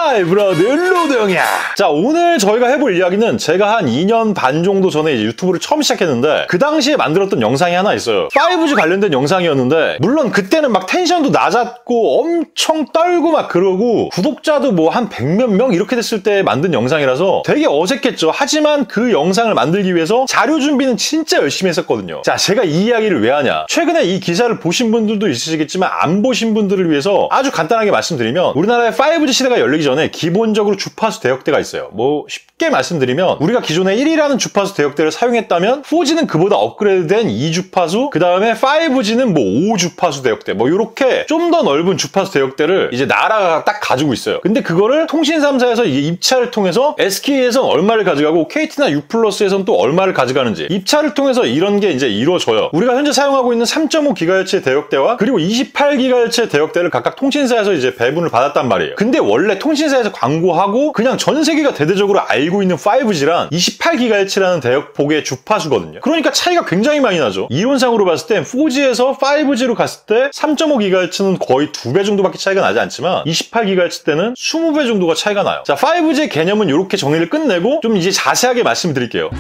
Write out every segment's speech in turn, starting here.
하이 브라더 로드형이야. 자, 오늘 저희가 해볼 이야기는 제가 한 2년 반 정도 전에 이제 유튜브를 처음 시작했는데 그 당시에 만들었던 영상이 하나 있어요. 5G 관련된 영상이었는데 물론 그때는 막 텐션도 낮았고 엄청 떨고 막 그러고 구독자도 뭐 한 100몇 명 이렇게 됐을 때 만든 영상이라서 되게 어색했죠. 하지만 그 영상을 만들기 위해서 자료 준비는 진짜 열심히 했었거든요. 자, 제가 이 이야기를 왜 하냐. 최근에 이 기사를 보신 분들도 있으시겠지만 안 보신 분들을 위해서 아주 간단하게 말씀드리면 우리나라의 5G 시대가 열리기 전에 기본적으로 주파수 대역대가 있어요. 뭐 쉽게 말씀드리면 우리가 기존에 1이라는 주파수 대역대를 사용했다면 4G는 그보다 업그레이드된 2주파수, 그 다음에 5G는 뭐 5주파수 대역대, 뭐 이렇게 좀 더 넓은 주파수 대역대를 이제 나라가 딱 가지고 있어요. 근데 그거를 통신 3사에서 이게 입찰을 통해서 SK에선 얼마를 가져가고 KT나 U+에선 또 얼마를 가져가는지 입찰을 통해서 이런 게 이제 이루어져요. 우리가 현재 사용하고 있는 3.5GHz의 대역대와 그리고 28GHz의 대역대를 각각 통신사에서 이제 배분을 받았단 말이에요. 근데 원래 통신사에서 광고하고 그냥 전 세계가 대대적으로 알고 있는 5G랑 28GHz라는 대역폭의 주파수거든요. 그러니까 차이가 굉장히 많이 나죠. 이론상으로 봤을 땐 4G에서 5G로 갔을 때 3.5GHz는 거의 2배 정도밖에 차이가 나지 않지만 28GHz 때는 20배 정도가 차이가 나요. 자, 5G의 개념은 이렇게 정리를 끝내고 좀 이제 자세하게 말씀드릴게요.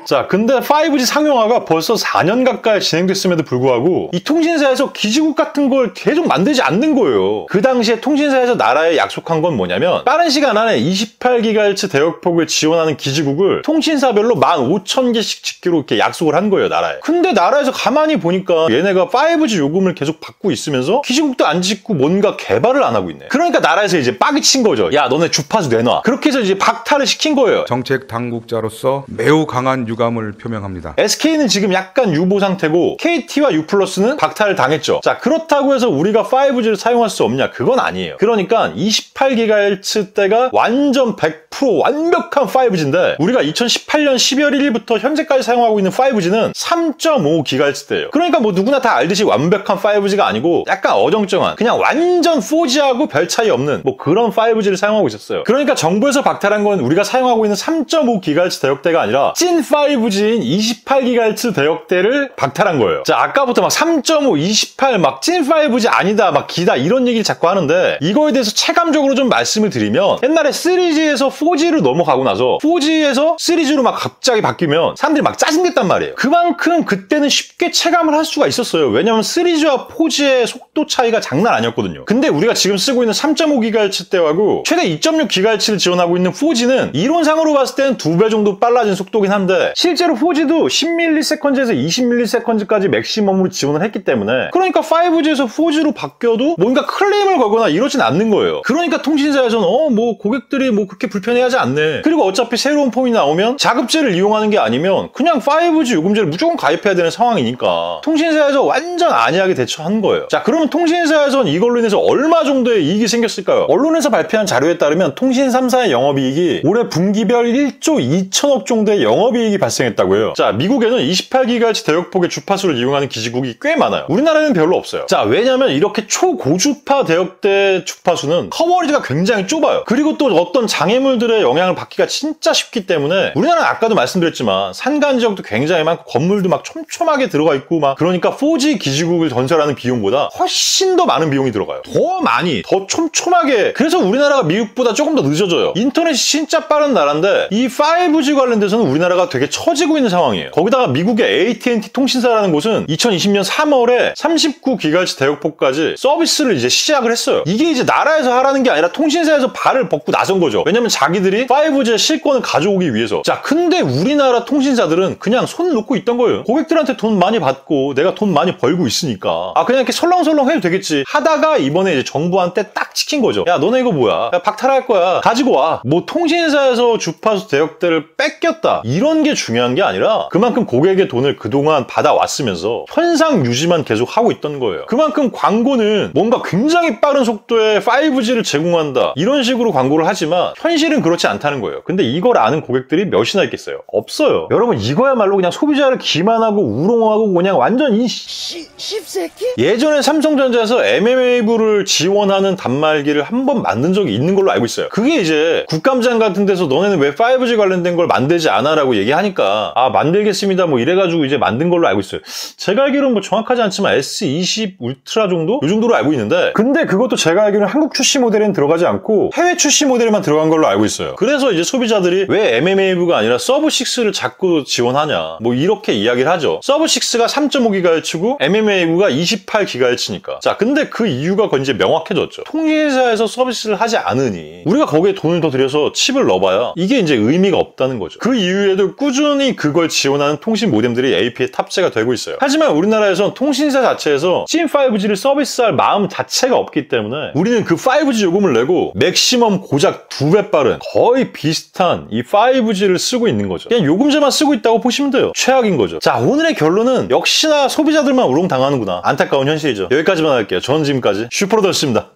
자, 근데 5G 상용화가 벌써 4년 가까이 진행됐음에도 불구하고 이 통신사에서 기지국 같은 걸 계속 만들지 않는 거예요. 그 당시에 통신사에서 나라에 약속한 건 뭐냐면 빠른 시간 안에 28GHz 대역폭을 지원하는 기지국을 통신사별로 15,000개씩 짓기로 이렇게 약속을 한 거예요, 나라에. 근데 나라에서 가만히 보니까 얘네가 5G 요금을 계속 받고 있으면서 기지국도 안 짓고 뭔가 개발을 안 하고 있네. 그러니까 나라에서 이제 빡이 친 거죠. 야, 너네 주파수 내놔. 그렇게 해서 이제 박탈을 시킨 거예요. 정책 당국자로서 매우 강한 유감을 표명합니다. SK는 지금 약간 유보 상태고 KT와 U+는 박탈을 당했죠. 자, 그렇다고 해서 우리가 5G를 사용할 수 없냐? 그건 아니에요. 그러니까 28GHz 대가 완전 100% 완벽한 5G인데 우리가 2018년 12월 1일부터 현재까지 사용하고 있는 5G는 3.5GHz 대예요. 그러니까 뭐 누구나 다 알듯이 완벽한 5G가 아니고 약간 어정쩡한 그냥 완전 4G하고 별 차이 없는 뭐 그런 5G를 사용하고 있었어요. 그러니까 정부에서 박탈한 건 우리가 사용하고 있는 3.5GHz 대역대가 아니라 찐 5G인 28GHz 대역대를 박탈한 거예요. 자, 아까부터 막 3.5, 28, 막 찐 5G 아니다, 막 기다 이런 얘기를 자꾸 하는데 이거에 대해서 체감적으로 좀 말씀을 드리면 옛날에 3G에서 4G로 넘어가고 나서 4G에서 3G로 막 갑자기 바뀌면 사람들이 막 짜증냈단 말이에요. 그만큼 그때는 쉽게 체감을 할 수가 있었어요. 왜냐면 3G와 4G의 속도 차이가 장난 아니었거든요. 근데 우리가 지금 쓰고 있는 3.5GHz 대하고 최대 2.6GHz를 지원하고 있는 4G는 이론상으로 봤을 때는 2배 정도 빨라진 속도긴 한데 실제로 4G도 10ms에서 20ms까지 맥시멈으로 지원을 했기 때문에 그러니까 5G에서 4G로 바뀌어도 뭔가 클레임을 걸거나 이러진 않는 거예요. 그러니까 통신사에서는 뭐 고객들이 뭐 그렇게 불편해하지 않네. 그리고 어차피 새로운 폰이 나오면 자급제를 이용하는 게 아니면 그냥 5G 요금제를 무조건 가입해야 되는 상황이니까 통신사에서 완전 안이하게 대처한 거예요. 자, 그러면 통신사에서는 이걸로 인해서 얼마 정도의 이익이 생겼을까요? 언론에서 발표한 자료에 따르면 통신 3사의 영업이익이 올해 분기별 1조 2천억 정도의 영업이익이 발생했다고요. 자, 미국에는 28GHz 대역폭의 주파수를 이용하는 기지국이 꽤 많아요. 우리나라는 별로 없어요. 자, 왜냐면 이렇게 초고주파 대역대 주파수는 커버리지가 굉장히 좁아요. 그리고 또 어떤 장애물들의 영향을 받기가 진짜 쉽기 때문에 우리나라는 아까도 말씀드렸지만 산간 지역도 굉장히 많고 건물도 막 촘촘하게 들어가 있고 막 그러니까 4G 기지국을 건설하는 비용보다 훨씬 더 많은 비용이 들어가요. 더 많이, 더 촘촘하게. 그래서 우리나라가 미국보다 조금 더 늦어져요. 인터넷이 진짜 빠른 나라인데 이 5G 관련돼서는 우리나라가 되게 처지고 있는 상황이에요. 거기다가 미국의 AT&T 통신사라는 곳은 2020년 3월에 39GHz 대역폭까지 서비스를 이제 시작을 했어요. 이게 이제 나라에서 하라는 게 아니라 통신사에서 발을 벗고 나선 거죠. 왜냐면 자기들이 5G의 실권을 가져오기 위해서. 자, 근데 우리나라 통신사들은 그냥 손 놓고 있던 거예요. 고객들한테 돈 많이 받고 내가 돈 많이 벌고 있으니까 그냥 이렇게 설렁설렁 해도 되겠지 하다가 이번에 이제 정부한테 딱 찍힌 거죠. 야, 너네 이거 뭐야? 야, 박탈할 거야. 가지고 와. 뭐 통신사에서 주파수 대역대를 뺏겼다. 이런 게 중요한 게 아니라 그만큼 고객의 돈을 그동안 받아왔으면서 현상 유지만 계속 하고 있던 거예요. 그만큼 광고는 뭔가 굉장히 빠른 속도의 5G를 제공한다. 이런 식으로 광고를 하지만 현실은 그렇지 않다는 거예요. 근데 이걸 아는 고객들이 몇이나 있겠어요? 없어요. 여러분, 이거야말로 그냥 소비자를 기만하고 우롱하고 그냥 완전 이 씹새끼? 예전에 삼성전자에서 mmWave를 지원하는 단말기를 한번 만든 적이 있는 걸로 알고 있어요. 그게 이제 국감장 같은 데서 너네는 왜 5G 관련된 걸 만들지 않아? 라고 얘기하니까 하니까 만들겠습니다 뭐 이래가지고 이제 만든 걸로 알고 있어요. 제가 알기로는 뭐 정확하지 않지만 S20 울트라 정도? 이 정도로 알고 있는데, 근데 그것도 제가 알기로는 한국 출시 모델에는 들어가지 않고 해외 출시 모델에만 들어간 걸로 알고 있어요. 그래서 이제 소비자들이 왜 MMAV가 아니라 서브6를 자꾸 지원하냐 뭐 이렇게 이야기를 하죠. 서브6가 3.5GHz고 MMAV가 28GHz니까. 자, 근데 그 이유가 이제 명확해졌죠. 통신사에서 서비스를 하지 않으니 우리가 거기에 돈을 더 들여서 칩을 넣어봐야 이게 이제 의미가 없다는 거죠. 그 이후에도 꾸준히 그걸 지원하는 통신 모뎀들이 AP에 탑재가 되고 있어요. 하지만 우리나라에선 통신사 자체에서 찐5G를 서비스할 마음 자체가 없기 때문에 우리는 그 5G 요금을 내고 맥시멈 고작 2배 빠른 거의 비슷한 이 5G를 쓰고 있는 거죠. 그냥 요금제만 쓰고 있다고 보시면 돼요. 최악인 거죠. 자, 오늘의 결론은 역시나 소비자들만 우롱당하는구나. 안타까운 현실이죠. 여기까지만 할게요. 저는 지금까지 슈퍼로더였습니다.